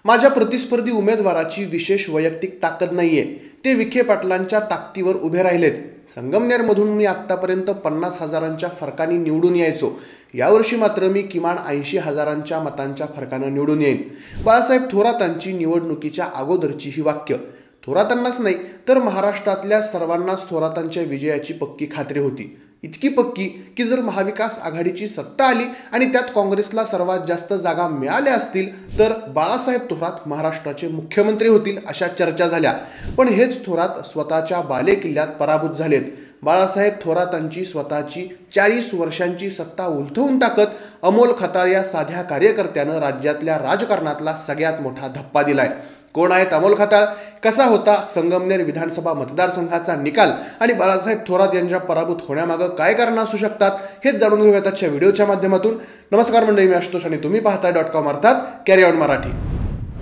माझ्या प्रतिस्पर्धी उमेदवाराची विशेष वैयक्तिक ताकद नाहीये, ते विखे पाटलांच्या ताकदीवर उभे राहिलेत. संगमनेरमधून मी आत्तापर्यंत 50,000च्या फरकाने निवडून यायचो. यावर्षी मात्र मी किमान 80,000च्या मतांच्या फरकानं निवडून येईन. बाळासाहेब थोरातांची निवडणुकीच्या अगोदरची ही वाक्य. थोरातांनाच नाही तर महाराष्ट्रातल्या सर्वांनाच थोरातांच्या विजयाची पक्की खात्री होती. इतकी पक्की की जर महाविकास आघाडीची सत्ता आली आणि त्यात काँग्रेसला सर्वात जास्त जागा मिळाल्या असतील तर बाळासाहेब थोरात महाराष्ट्राचे मुख्यमंत्री होतील अशा चर्चा झाल्या. पण हेच थोरात स्वतःच्या बालेकिल्ल्यात पराभूत झालेत. बाळासाहेब थोरातांची स्वतःची 40 वर्षांची सत्ता उलथवून टाकत अमोल खताळ या साध्या कार्यकर्त्यानं राज्यातल्या राजकारणातला सगळ्यात मोठा धप्पा दिलाय. कोण आहेत अमोल खताळ? कसा होता संगमनेर विधानसभा मतदारसंघाचा निकाल आणि बाळासाहेब थोरात यांच्या पराभूत होण्यामागं काय कारणं असू शकतात हेच जाणून घेऊयात आजच्या व्हिडिओच्या माध्यमातून. नमस्कार मंडळी, मी आशुतोष आणि तुम्ही पाहताय .com अर्थात कॅरी ऑन मराठी.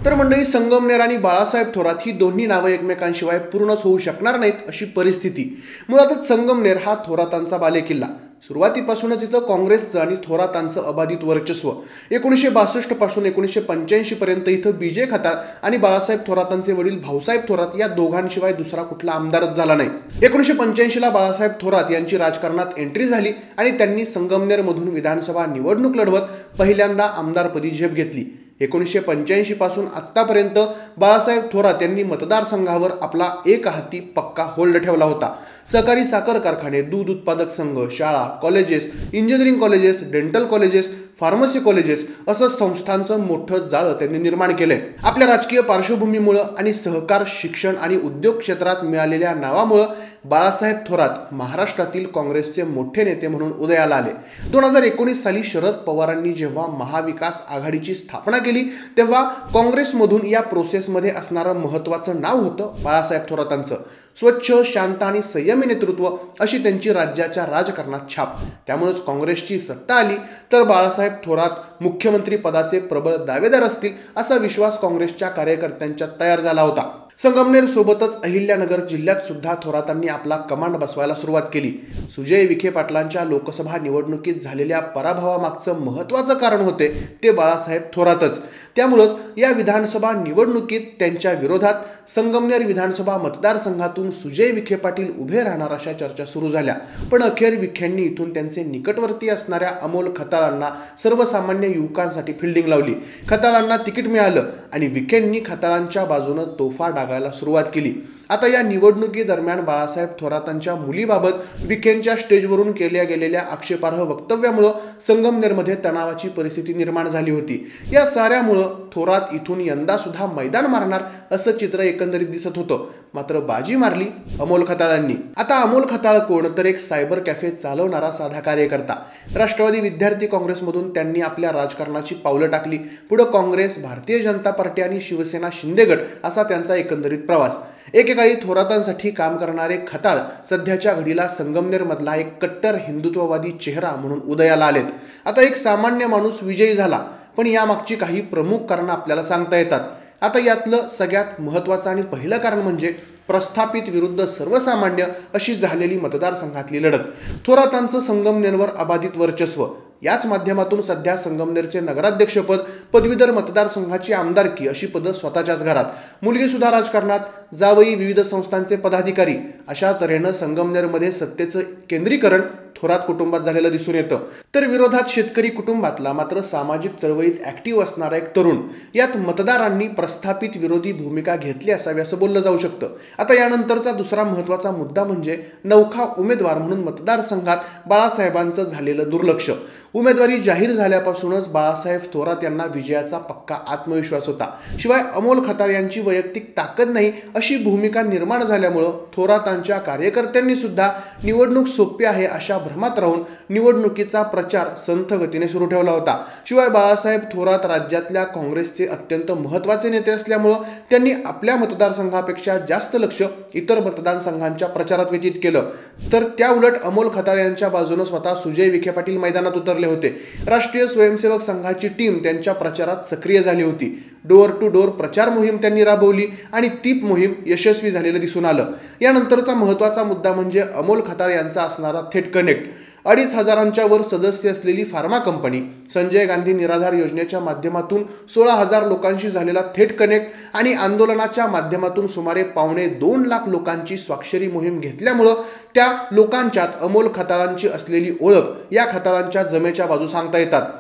तर मंडळी, संगमनेर आणि बाळासाहेब थोरात ही दोन्ही नावं एकमेकांशिवाय पूर्णच होऊ शकणार नाहीत अशी परिस्थिती. मुळातच संगमनेर हा थोरातांचा बालेकिल्ला. सुरुवातीपासूनच इथं काँग्रेसचं आणि थोरातांचं अबाधित वर्चस्व. 1962 पासून 1985 पर्यंत इथं बीजे खताळ आणि बाळासाहेब थोरातांचे वडील भाऊसाहेब थोरात या दोघांशिवाय दुसरा कुठला आमदारच झाला नाही. 1985ला बाळासाहेब थोरात यांची राजकारणात एंट्री झाली आणि त्यांनी संगमनेरमधून विधानसभा निवडणूक लढवत पहिल्यांदा आमदारपदी झेप घेतली. 1985 पासून आत्तापर्यंत बाळासाहेब थोरात यांनी मतदारसंघावर आपला एकहाती पक्का होल्ड ठेवला होता. सहकारी साखर कारखाने, दूध उत्पादक संघ, शाळा, colleges, engineering colleges, dental colleges, pharmacy colleges असं संस्थांचं मोठं जाळं त्यांनी निर्माण केलंय. आपल्या राजकीय पार्श्वभूमीमुळे आणि सहकार, शिक्षण आणि उद्योग क्षेत्रात मिळालेल्या नावामुळे बाळासाहेब थोरात महाराष्ट्रातील काँग्रेसचे मोठे नेते म्हणून उदयाला आले. 2019 साली शरद पवारांनी जेव्हा महाविकास आघाडीची स्थापना केली तेव्हा काँग्रेसमधून या प्रोसेसमध्ये असणारं महत्त्वाचं नाव होतं बाळासाहेब थोरातांचं. स्वच्छ, शांत आणि संयमी नेतृत्व अशी त्यांची राज्याच्या राजकारणात छाप. त्यामुळेच काँग्रेसची सत्ता आली तर बाळासाहेब थोरात मुख्यमंत्री पदाचे प्रबळ दावेदार असतील असा विश्वास काँग्रेसच्या कार्यकर्त्यांच्यात तयार झाला होता. संगमनेर सोबतच अहिल्यानगर जिल्ह्यात सुद्धा थोरातांनी आपला कमांड बसवायला सुरुवात केली. सुजय विखे पाटलांच्या लोकसभा निवडणुकीत झालेल्या पराभवामागचं महत्त्वाचं कारण होते ते बाळासाहेब थोरातच. त्यामुळंच या विधानसभा निवडणुकीत त्यांच्या विरोधात संगमनेर विधानसभा मतदारसंघातून सुजय विखे पाटील उभे राहणार अशा चर्चा सुरू झाल्या. पण अखेर विखेंनी इथून त्यांचे निकटवर्ती असणाऱ्या अमोल खताळांना सर्वसामान्य युवकांसाठी फिल्डिंग लावली. खताळांना तिकीट मिळालं आणि विखेंनी खताळांच्या बाजूनं तोफा डागायला सुरुवात केली. आता या निवडणुकीदरम्यान बाळासाहेब थोरातांच्या मुलीबाबत विखेंच्या स्टेजवरून केल्या गेलेल्या आक्षेपार्ह वक्तव्यामुळं संगमनेरमध्ये तणावाची परिस्थिती निर्माण झाली होती. या साऱ्यामुळं थोरात इथून यंदा सुद्धा मैदान मारणार असं चित्र एकंदरीत दिसत होतं. मात्र बाजी मारली अमोल खताळांनी. आता अमोल खताळ कोण तर एक सायबर कॅफे चालवणारा साधा कार्यकर्ता. राष्ट्रवादी विद्यार्थी काँग्रेसमधून त्यांनी आपल्या राजकारणाची पावलं टाकली. पुढे काँग्रेस, भारतीय जनता पार्टी आणि शिवसेना शिंदे गट असा त्यांचा एकंदरीत प्रवास. एकेकाळी थोरातांसाठी काम करणारे खताळ सध्याच्या घडीला संगमनेरमधला एक कट्टर हिंदुत्ववादी चेहरा म्हणून उदयाला आलेत. आता एक सामान्य माणूस विजयी झाला, पण यामागची काही प्रमुख कारणं आपल्याला सांगता येतात. आता यातलं सगळ्यात महत्त्वाचं आणि पहिलं कारण म्हणजे प्रस्थापित विरुद्ध सर्वसामान्य अशी झालेली मतदारसंघातली लढत. थोरातांचं संगमनेरवर अबाधित वर्चस्व. याच माध्यमातून सध्या संगमनेरचे नगराध्यक्षपद, पदवीधर मतदारसंघाची आमदारकी अशी पदं स्वतःच्याच घरात, मुलगी सुद्धा राजकारणात, जावई विविध संस्थांचे पदाधिकारी अशा तऱ्हेनं संगमनेरमध्ये सत्तेचं केंद्रीकरण थोरात कुटुंबात झालेलं दिसून येतं. तर विरोधात शेतकरी कुटुंबातला मात्र सामाजिक चळवळीत ऍक्टिव्ह असणारा एक तरुण. यात मतदारांनी प्रस्थापित विरोधी भूमिका घेतली असावी असं बोललं जाऊ शकतं. आता यानंतरचा दुसरा महत्त्वाचा मुद्दा म्हणजे नवखा उमेदवार म्हणून मतदारसंघात बाळासाहेबांचं झालेलं दुर्लक्ष. उमेदवारी जाहीर झाल्यापासूनच बाळासाहेब थोरात यांना विजयाचा पक्का आत्मविश्वास होता. शिवाय अमोल खताळ यांची वैयक्तिक ताकद नाही अशी भूमिका निर्माण झाल्यामुळं थोरातांच्या कार्यकर्त्यांनी सुद्धा निवडणूक सोपी आहे अशा भ्रमात राहून निवडणुकीचा प्रचार संथ गतीने सुरू ठेवला होता. शिवाय बाळासाहेब थोरात राज्यातल्या काँग्रेसचे अत्यंत महत्त्वाचे नेते असल्यामुळं त्यांनी आपल्या मतदारसंघापेक्षा जास्त लक्ष इतर मतदारसंघांच्या प्रचारात व्यतीत केलं. तर त्या उलट अमोल खताळ यांच्या बाजूने स्वतः सुजय विखे पाटील मैदानात उतरले होते. राष्ट्रीय स्वयंसेवक संघाची टीम त्यांच्या प्रचारात सक्रिय झाली होती. डोअर टू डोअर प्रचार मोहीम त्यांनी राबवली आणि ती मोहीम यशस्वी झालेलं दिसून आलं. यानंतरचा महत्त्वाचा मुद्दा म्हणजे अमोल खताळ यांचा असणारा थेट कनेक्ट. 2,500च्या वर सदस्य असलेली फार्मा कंपनी, संजय गांधी निराधार योजनेच्या माध्यमातून 16,000 लोकांशी झालेला थेट कनेक्ट आणि आंदोलनाच्या माध्यमातून सुमारे 2.25 लाख लोकांची स्वाक्षरी मोहीम घेतल्यामुळे त्या लोकांच्यात अमोल खताळांची असलेली ओळख या खताळांच्या जमेच्या बाजू सांगता येतात।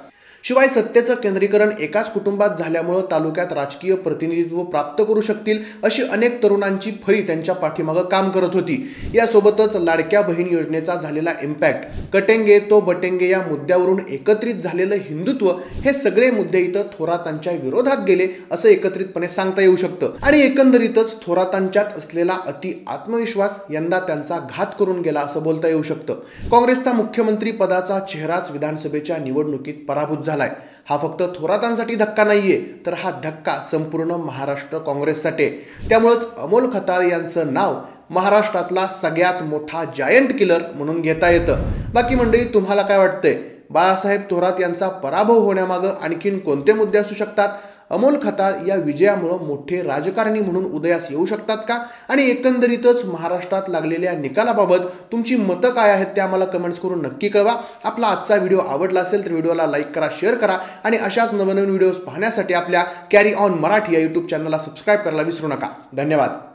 शिवाय सत्तेचं केंद्रीकरण एकाच कुटुंबात झाल्यामुळे तालुक्यात राजकीय प्रतिनिधित्व प्राप्त करू शकतील अशी अनेक तरुणांची फळी त्यांच्या पाठीमागे काम करत होती। यासोबतच लाडक्या बहीण योजनेचा झालेला इम्पॅक्ट, कटेंगे तो बटेंगे या मुद्द्यावरून एकत्रित झालेलं हिंदुत्व, हे सगळे मुद्दे इथं थोरातांच्या विरोधात गेले असं एकत्रितपणे सांगता येऊ शकतं। आणि एकंदरीतच थोरातांच्यात असलेला अति आत्मविश्वास यंदा त्यांचा घात करून गेला असं बोलता येऊ शकतं। काँग्रेसचा मुख्यमंत्री पदाचा चेहराच विधानसभेच्या निवडणुकीत पराभूत झालाय। हा फक्त थोरातांसाठी धक्का नाहीये, तर हा धक्का संपूर्ण महाराष्ट्र काँग्रेससाठी। त्यामुळेच अमोल खताळ यांचं नाव महाराष्ट्रातला सगळ्यात मोठा जायंट किलर म्हणून घेता येतं। बाकी मंडळी, तुम्हाला काय वाटतंय? बाळासाहेब थोरात यांचा पराभव होण्यामागे आणखीन कोणते मुद्दे असू शकतात? अमोल खताळ या विजयामुळे मोठे राजकारणी म्हणून उदयास येऊ शकतात का? आणि एकंदरीतच महाराष्ट्रात लागलेल्या निकालाबाबत तुमची मतं काय आहेत ते आम्हाला कमेंट्स करून नक्की कळवा। आपला आजचा व्हिडिओ आवडला असेल तर व्हिडिओला लाईक करा, शेअर करा आणि अशाच नवनवीन व्हिडिओज पाहण्यासाठी आपल्या कॅरी ऑन मराठी या यूट्यूब चॅनलला सबस्क्राईब करायला विसरू नका। धन्यवाद।